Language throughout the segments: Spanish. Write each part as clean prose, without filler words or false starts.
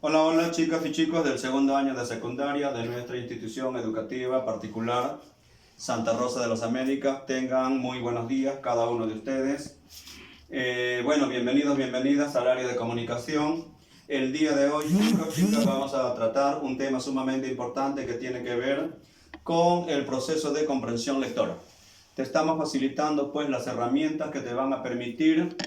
Hola, hola chicas y chicos del segundo año de secundaria de nuestra institución educativa particular Santa Rosa de las Américas. Tengan muy buenos días cada uno de ustedes. Bueno, bienvenidos, bienvenidas al área de comunicación. El día de hoy, chicos, vamos a tratar un tema sumamente importante que tiene que ver con el proceso de comprensión lectora. Te estamos facilitando pues las herramientas que te van a permitir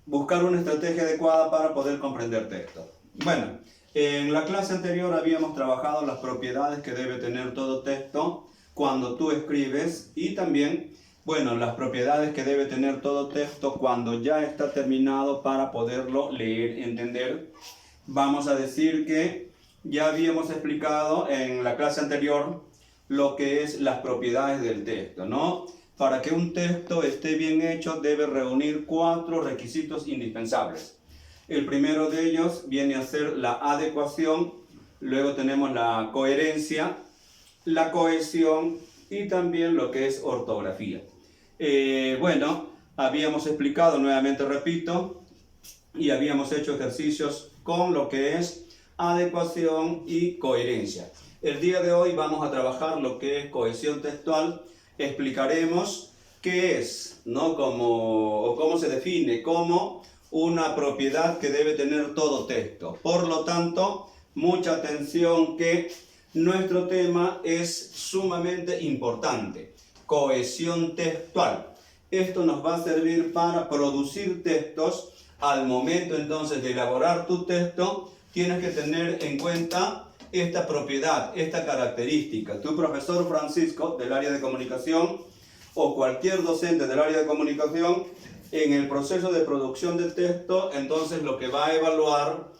buscar una estrategia adecuada para poder comprender texto. Bueno, en la clase anterior habíamos trabajado las propiedades que debe tener todo texto cuando tú escribes y también, bueno, las propiedades que debe tener todo texto cuando ya está terminado para poderlo leer, entender. Vamos a decir que ya habíamos explicado en la clase anterior lo que es las propiedades del texto, ¿no? Para que un texto esté bien hecho debe reunir 4 requisitos indispensables. El primero de ellos viene a ser la adecuación, luego tenemos la coherencia, la cohesión y también lo que es ortografía. Bueno, habíamos explicado, nuevamente repito, y habíamos hecho ejercicios con lo que es adecuación y coherencia. El día de hoy vamos a trabajar lo que es cohesión textual. Explicaremos qué es, ¿no? Cómo se define como una propiedad que debe tener todo texto. Por lo tanto, mucha atención que nuestro tema es sumamente importante. Cohesión textual. Esto nos va a servir para producir textos. Al momento entonces de elaborar tu texto, tienes que tener en cuenta esta propiedad, esta característica. Tu profesor Francisco del área de comunicación o cualquier docente del área de comunicación, en el proceso de producción del texto, entonces lo que va a evaluar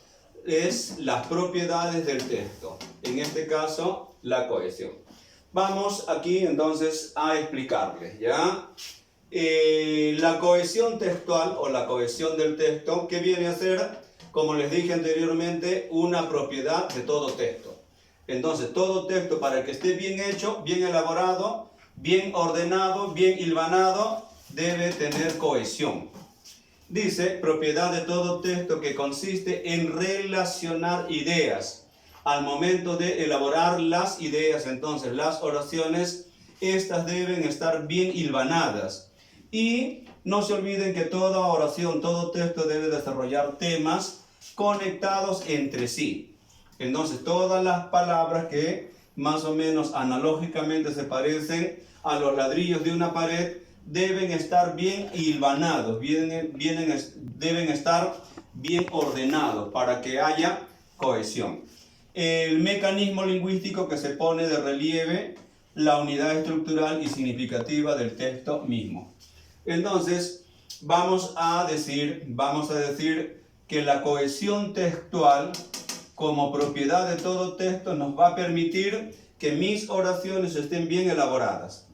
es las propiedades del texto. En este caso, la cohesión. Vamos aquí entonces a explicarles, ¿ya? La cohesión textual o la cohesión del texto, ¿qué viene a ser? Como les dije anteriormente, una propiedad de todo texto. Entonces, todo texto, para que esté bien hecho, bien elaborado, bien ordenado, bien hilvanado, debe tener cohesión. Dice, propiedad de todo texto que consiste en relacionar ideas. Al momento de elaborar las ideas, entonces, las oraciones, estas deben estar bien hilvanadas. Y no se olviden que toda oración, todo texto debe desarrollar temas conectados entre sí. Entonces, todas las palabras que más o menos analógicamente se parecen a los ladrillos de una pared deben estar bien hilvanados, deben estar bien ordenados para que haya cohesión. El mecanismo lingüístico que se pone de relieve la unidad estructural y significativa del texto mismo. Entonces, vamos a decir que la cohesión textual, como propiedad de todo texto, nos va a permitir que mis oraciones estén bien elaboradas.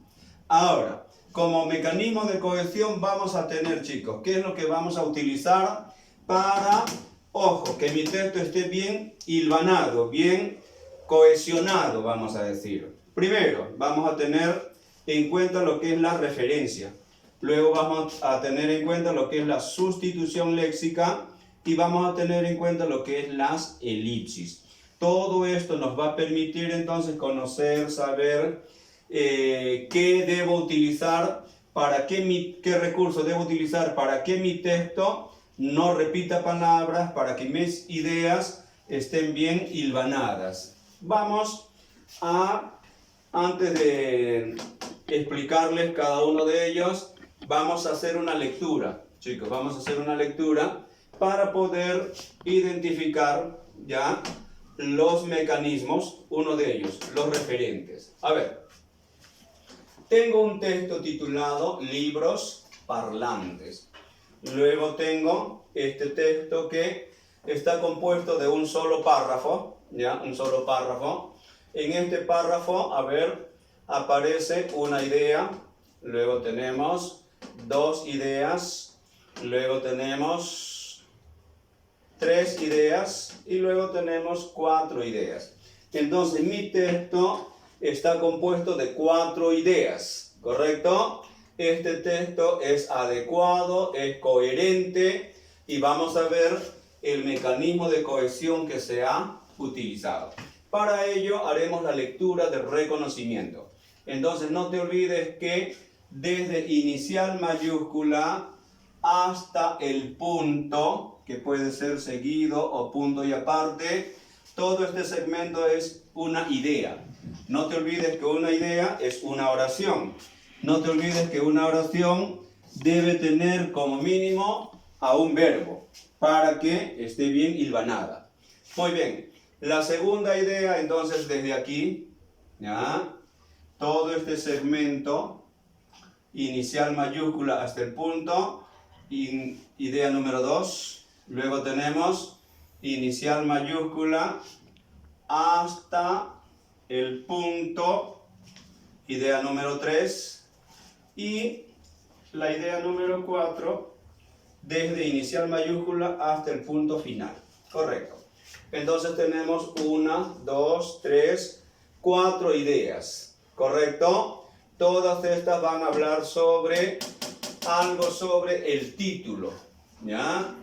Ahora, como mecanismo de cohesión vamos a tener, chicos, ¿qué es lo que vamos a utilizar para, ojo, que mi texto esté bien hilvanado, bien cohesionado, vamos a decir? Primero, vamos a tener en cuenta lo que es la referencia. Luego vamos a tener en cuenta lo que es la sustitución léxica y vamos a tener en cuenta lo que es las elipsis. Todo esto nos va a permitir entonces conocer, saber qué debo utilizar, qué recurso debo utilizar para que mi texto no repita palabras, para que mis ideas estén bien hilvanadas. Vamos a, antes de explicarles cada uno de ellos, vamos a hacer una lectura, chicos, vamos a hacer una lectura para poder identificar ya los mecanismos, uno de ellos, los referentes. A ver, tengo un texto titulado Libros Parlantes. Luego tengo este texto que está compuesto de un solo párrafo, ¿ya? Un solo párrafo. En este párrafo, a ver, aparece una idea, luego tenemos 2 ideas, luego tenemos 3 ideas y luego tenemos 4 ideas. Entonces mi texto está compuesto de 4 ideas, ¿correcto? Este texto es adecuado, es coherente y vamos a ver el mecanismo de cohesión que se ha utilizado. Para ello haremos la lectura de reconocimiento. Entonces no te olvides que desde inicial mayúscula hasta el punto, que puede ser seguido o punto y aparte, todo este segmento es una idea. No te olvides que una idea es una oración. No te olvides que una oración debe tener como mínimo a un verbo para que esté bien hilvanada. Muy bien. La segunda idea, entonces, desde aquí, ¿ya? Todo este segmento, inicial mayúscula hasta el punto, idea número 2. Luego tenemos inicial mayúscula hasta el punto, idea número 3. Y la idea número 4, desde inicial mayúscula hasta el punto final. Correcto. Entonces tenemos 1, 2, 3, 4 ideas. ¿Correcto? Todas estas van a hablar sobre algo sobre el título. ¿Ya?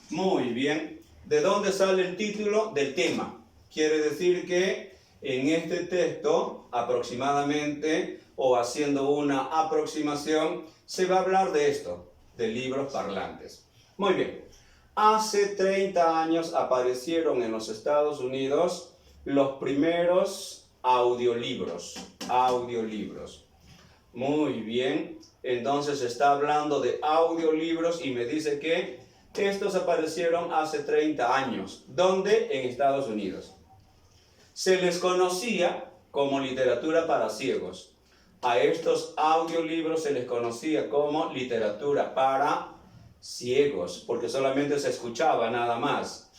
Muy bien. ¿De dónde sale el título? Del tema. Quiere decir que en este texto, aproximadamente, o haciendo una aproximación, se va a hablar de esto, de libros parlantes. Muy bien. Hace 30 años aparecieron en los Estados Unidos los primeros audiolibros. Muy bien. Entonces está hablando de audiolibros y me dice que estos aparecieron hace 30 años. ¿Dónde? En Estados Unidos. Se les conocía como literatura para ciegos. A estos audiolibros se les conocía como literatura para ciegos, porque solamente se escuchaba nada más.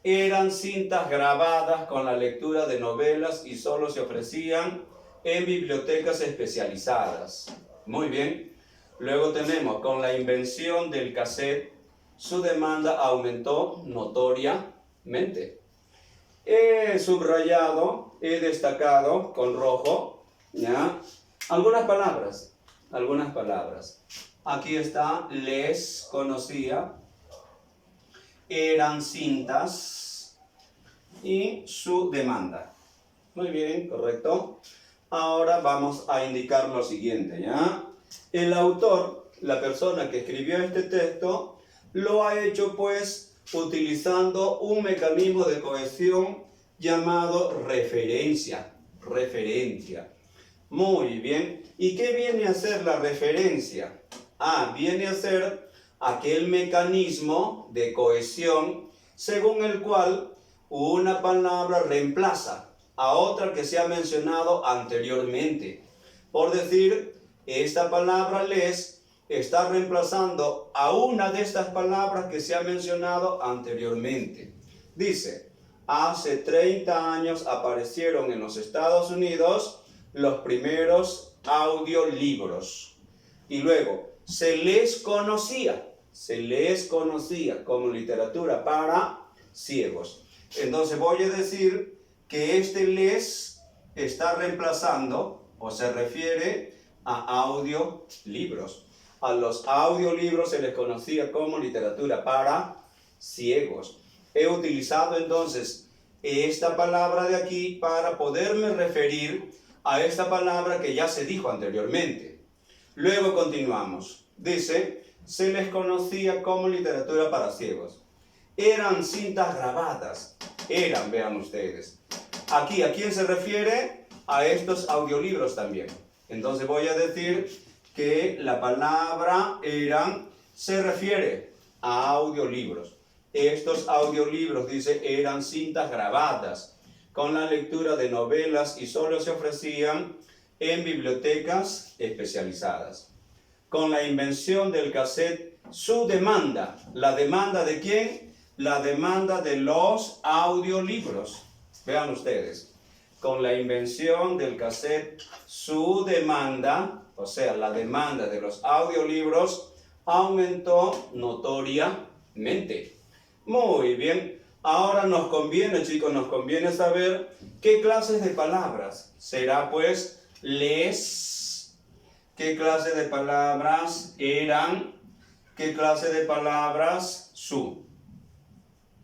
Eran cintas grabadas con la lectura de novelas y solo se ofrecían en bibliotecas especializadas. Muy bien. Luego tenemos, con la invención del cassette, su demanda aumentó notoriamente. He subrayado, he destacado con rojo, ¿ya? Algunas palabras. Aquí está, les conocía, eran cintas y su demanda. Muy bien, correcto. Ahora vamos a indicar lo siguiente, ¿ya? El autor, la persona que escribió este texto, lo ha hecho pues utilizando un mecanismo de cohesión llamado referencia. Muy bien. ¿Y qué viene a ser la referencia? Viene a ser aquel mecanismo de cohesión según el cual una palabra reemplaza a otra que se ha mencionado anteriormente. Por decir, esta palabra les está reemplazando a una de estas palabras que se ha mencionado anteriormente. Dice, hace 30 años aparecieron en los Estados Unidos los primeros audiolibros. Y luego, se les conocía como literatura para ciegos. Entonces voy a decir que este les está reemplazando o se refiere a audiolibros. A los audiolibros se les conocía como literatura para ciegos. He utilizado entonces esta palabra de aquí para poderme referir a esta palabra que ya se dijo anteriormente. Luego continuamos. Dice, se les conocía como literatura para ciegos. Eran cintas grabadas. Vean ustedes. Aquí, ¿a quién se refiere? A estos audiolibros también. Entonces voy a decir que la palabra eran se refiere a audiolibros. Estos audiolibros, dice, eran cintas grabadas con la lectura de novelas y solo se ofrecían en bibliotecas especializadas. Con la invención del cassette, su demanda. ¿La demanda de quién? La demanda de los audiolibros. Vean ustedes. Con la invención del cassette, su demanda, o sea, la demanda de los audiolibros, aumentó notoriamente. Muy bien. Ahora nos conviene, chicos, nos conviene saber qué clases de palabras. Será pues les, qué clase de palabras eran, qué clase de palabras su.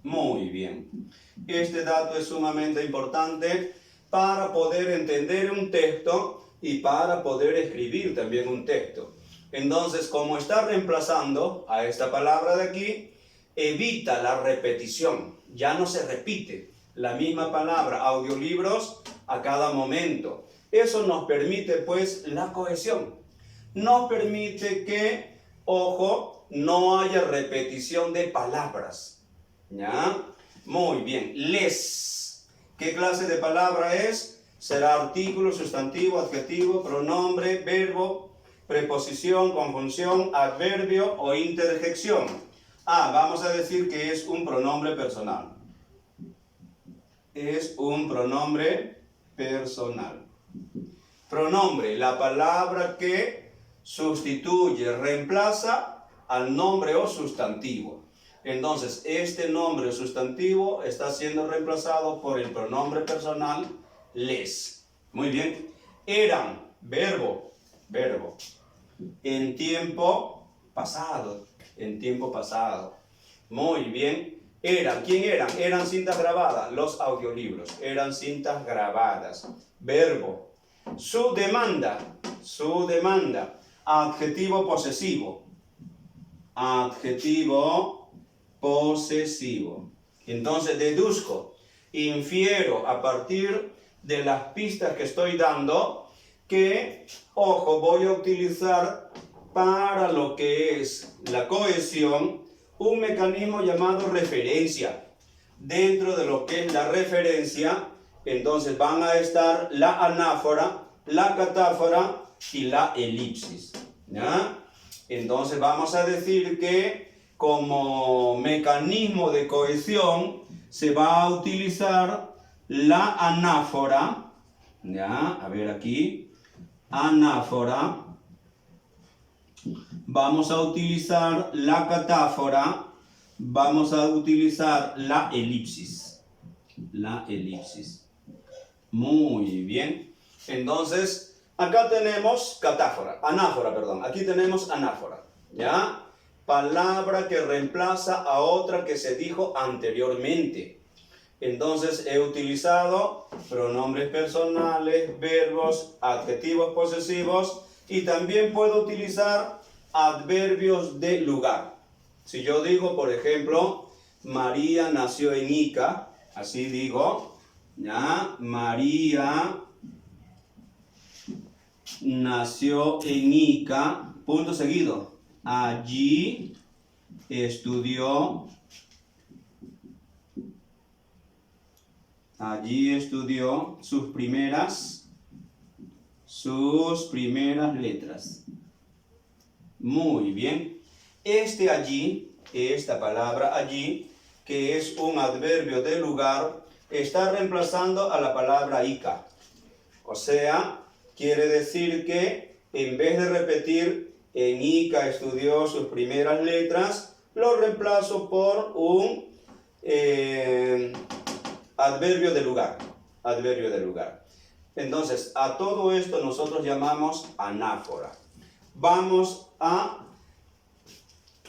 Muy bien. Este dato es sumamente importante para poder entender un texto y para poder escribir también un texto. Entonces, como está reemplazando a esta palabra de aquí, evita la repetición. Ya no se repite la misma palabra, audiolibros, a cada momento. Eso nos permite, pues, la cohesión. Nos permite que, ojo, no haya repetición de palabras. ¿Ya? Muy bien. Les. ¿Qué clase de palabra es? Será artículo, sustantivo, adjetivo, pronombre, verbo, preposición, conjunción, adverbio o interjección. Vamos a decir que es un pronombre personal. Es un pronombre personal. Pronombre, la palabra que sustituye, reemplaza al nombre o sustantivo. Entonces, este nombre o sustantivo está siendo reemplazado por el pronombre personal les. Muy bien. Eran, verbo. En tiempo pasado. Muy bien. Eran, ¿quién eran? Eran cintas grabadas, los audiolibros. Eran cintas grabadas. Verbo. Su demanda. Adjetivo posesivo. Entonces deduzco, infiero a partir de las pistas que estoy dando que, ojo, voy a utilizar para lo que es la cohesión un mecanismo llamado referencia. Dentro de lo que es la referencia, entonces van a estar la anáfora, la catáfora y la elipsis. ¿Ya? Entonces vamos a decir que como mecanismo de cohesión se va a utilizar la anáfora. ¿Ya? A ver aquí. Anáfora. Vamos a utilizar la catáfora. Vamos a utilizar la elipsis. Muy bien. Entonces, acá tenemos aquí tenemos anáfora, ¿ya? Palabra que reemplaza a otra que se dijo anteriormente. Entonces, he utilizado pronombres personales, verbos, adjetivos posesivos y también puedo utilizar adverbios de lugar. Si yo digo, por ejemplo, María nació en Ica, así digo, ¿ya? María nació en Ica, punto seguido. Allí estudió sus primeras letras. Muy bien. Esta palabra allí, que es un adverbio de lugar, está reemplazando a la palabra Ica. O sea, quiere decir que en vez de repetir en Ica estudió sus primeras letras, lo reemplazo por un adverbio de lugar. Entonces, a todo esto nosotros llamamos anáfora. Vamos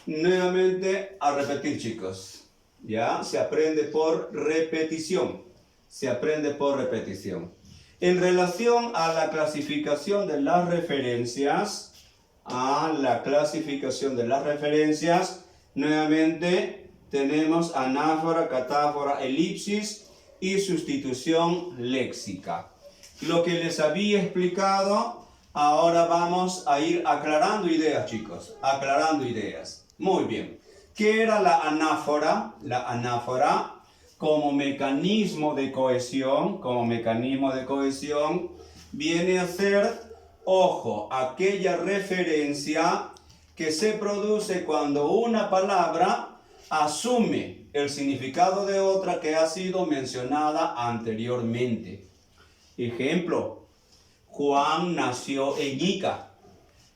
nuevamente a repetir, chicos. ¿Ya? Se aprende por repetición. En relación a la clasificación de las referencias, nuevamente tenemos anáfora, catáfora, elipsis y sustitución léxica. Lo que les había explicado, ahora vamos a ir aclarando ideas, chicos. Muy bien. ¿Qué era la anáfora? La anáfora, como mecanismo de cohesión, viene a ser, ojo, aquella referencia que se produce cuando una palabra asume el significado de otra que ha sido mencionada anteriormente. Ejemplo, Juan nació en Ica.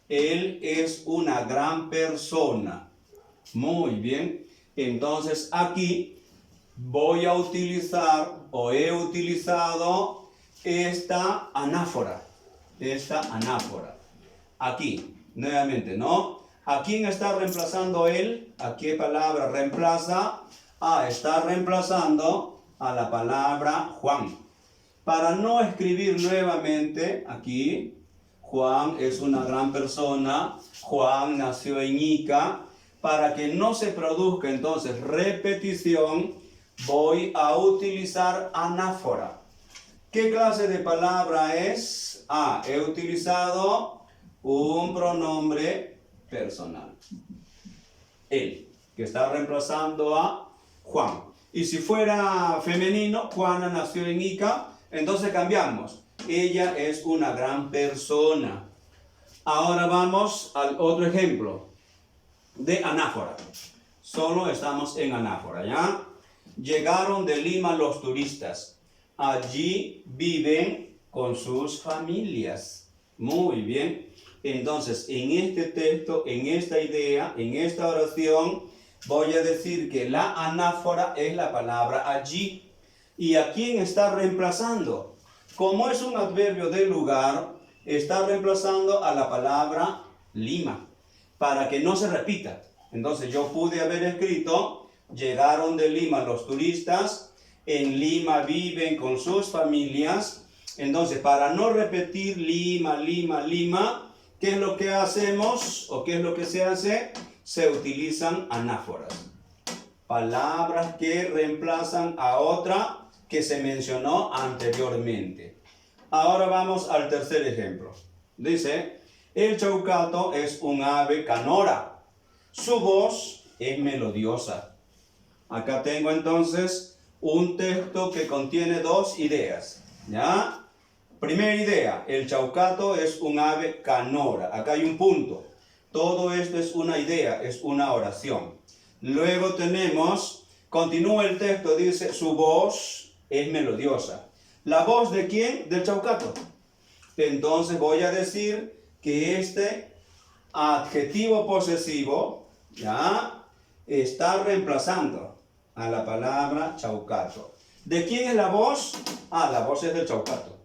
Él es una gran persona. Muy bien. Entonces aquí voy a utilizar o he utilizado esta anáfora. Aquí, nuevamente, ¿no? ¿A quién está reemplazando él? ¿A qué palabra reemplaza? está reemplazando a la palabra Juan. Para no escribir nuevamente aquí, Juan es una gran persona, Juan nació en Ica. Para que no se produzca entonces repetición, voy a utilizar anáfora. ¿Qué clase de palabra es? He utilizado un pronombre personal. Él, que está reemplazando a Juan. Y si fuera femenino, Juana nació en Ica, entonces cambiamos. Ella es una gran persona. Ahora vamos al otro ejemplo de anáfora. Solo estamos en anáfora, ¿ya? Llegaron de Lima los turistas. Allí viven con sus familias. Muy bien. Entonces, en este texto, en esta idea, en esta oración, voy a decir que la anáfora es la palabra allí. ¿Y a quién está reemplazando? Como es un adverbio de lugar, está reemplazando a la palabra Lima, para que no se repita. Entonces yo pude haber escrito, llegaron de Lima los turistas, en Lima viven con sus familias. Entonces, para no repetir Lima, Lima, Lima, ¿qué es lo que hacemos o qué es lo que se hace? Se utilizan anáforas. Palabras que reemplazan a otra que se mencionó anteriormente. Ahora vamos al tercer ejemplo. Dice, el chaucato es un ave canora. Su voz es melodiosa. Acá tengo entonces un texto que contiene dos ideas, ¿ya? Primera idea, el chaucato es un ave canora. Acá hay un punto. Todo esto es una idea, es una oración. Luego tenemos, continúa el texto, dice, su voz es melodiosa. ¿La voz de quién? Del chaucato. Entonces voy a decir que este adjetivo posesivo, ¿ya?, está reemplazando a la palabra chaucato. ¿De quién es la voz? La voz es del chaucato.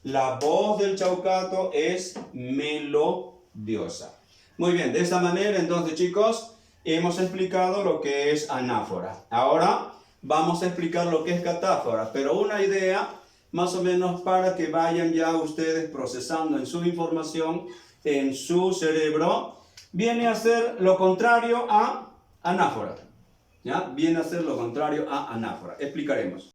La voz del chaucato es melodiosa. Muy bien, de esta manera entonces, chicos, hemos explicado lo que es anáfora. Ahora vamos a explicar lo que es catáfora, pero una idea más o menos para que vayan ya ustedes procesando en su información, en su cerebro, viene a ser lo contrario a anáfora. ¿Ya? Viene a ser lo contrario a anáfora. Explicaremos.